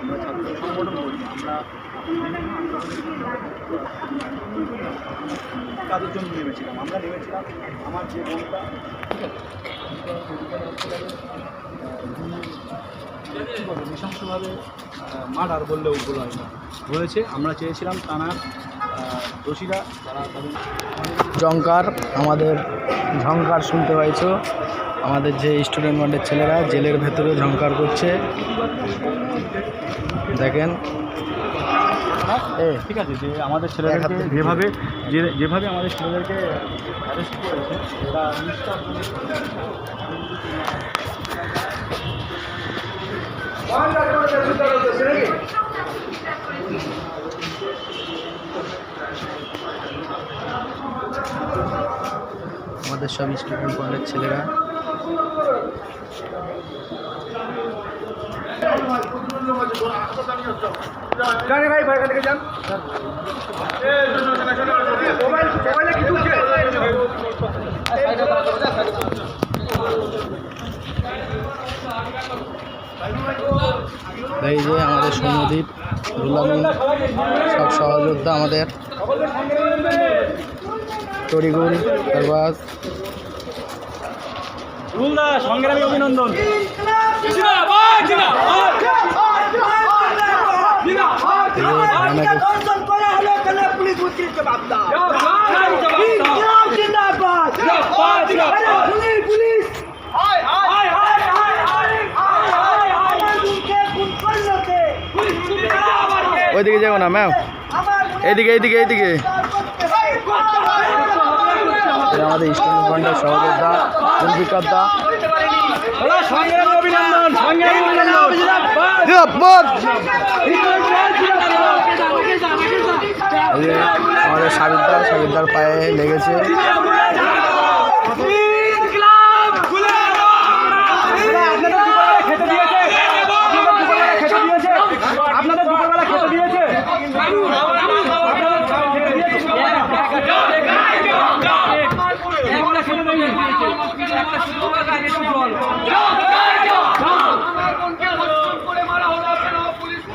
আমরা ছাত্র সংগঠন করি, আমরা কাজের জন্য নেমেছিলাম। আমরা নেমেছিলাম আমার যে বোনটা, ঠিক আছে, নৃশংসভাবে মার্ডার বললেও ভুল হয় না, হয়েছে। আমরা চেয়েছিলাম থানার দোষীরা যারা তাদের ঝংকার, আমাদের ঝংকার শুনতে পাইছো, আমাদের যে স্টুডেন্ট বন্ডের ছেলেরা জেলের ভেতরে ঝংকার করছে, দেখেন। ঠিক আছে, যে আমাদের ছেলেদেরকে যেভাবে আমাদের ছেলেদেরকে অ্যারেস্ট করেছে, এরা নিষ্ঠা আমাদের সব স্টুডেন্ট বন্ডের ছেলেরা এই যে আমাদের সৈন্যদীপ, রুলামিন, সব সহযোদ্ধা আমাদের তরিগুল, দরবাজ, রুলদা সংগ্রামী অভিনন্দন। ওইদিকে যাবো না ম্যাম, এইদিকে এইদিকে এইদিকে। আমাদের ইস্টার্ন ফ্রন্টের সহযোদ্ধা জুলফিকার দা, অভিনন্দন। আমাদের সাবিরদার পায়ে লেগেছে। আপনাদের দুপুরবেলা খেতে দিয়েছে?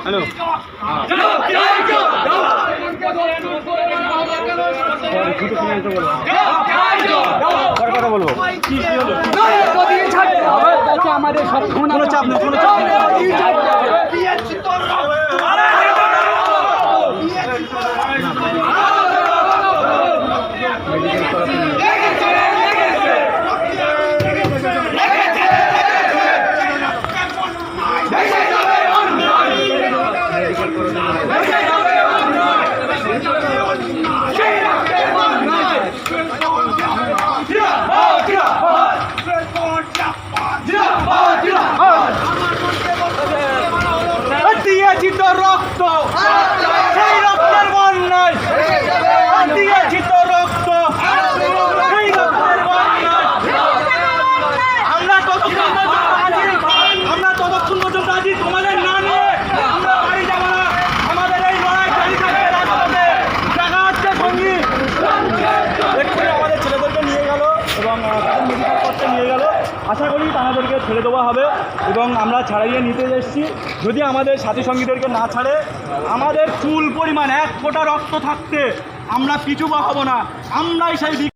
হ্যালো, কথা বলবো। আমাদের সব কোনো চাপ নেই, কোনো চাপ নেই। দিয়েছি তো রক্ত, সেই রক্তের বন্যায় দিয়েছি তো রক্ত, সেই রক্তের বন্যায় আমরা ততক্ষণ পর্যন্ত আছি তোমাদের না নিয়ে আমরা বাড়ি যাবো না। আমাদের এই লড়াই জারি থাকবে রাজপথে। দেখা হচ্ছে সঙ্গী। এক্ষুনি আমাদের ছেলেদেরকে নিয়ে গেল এবং তাদের মেডিকেল করতে নিয়ে গেল। আশা করি তাদেরকে ছেড়ে দেওয়া হবে এবং আমরা ছাড়াইয়ে নিতে এসেছি। যদি আমাদের সাথী সঙ্গীদেরকে না ছাড়ে, আমাদের চুল পরিমাণ 1 ফোঁটা রক্ত থাকতে আমরা পিছু পা হব না। আমরাই সেই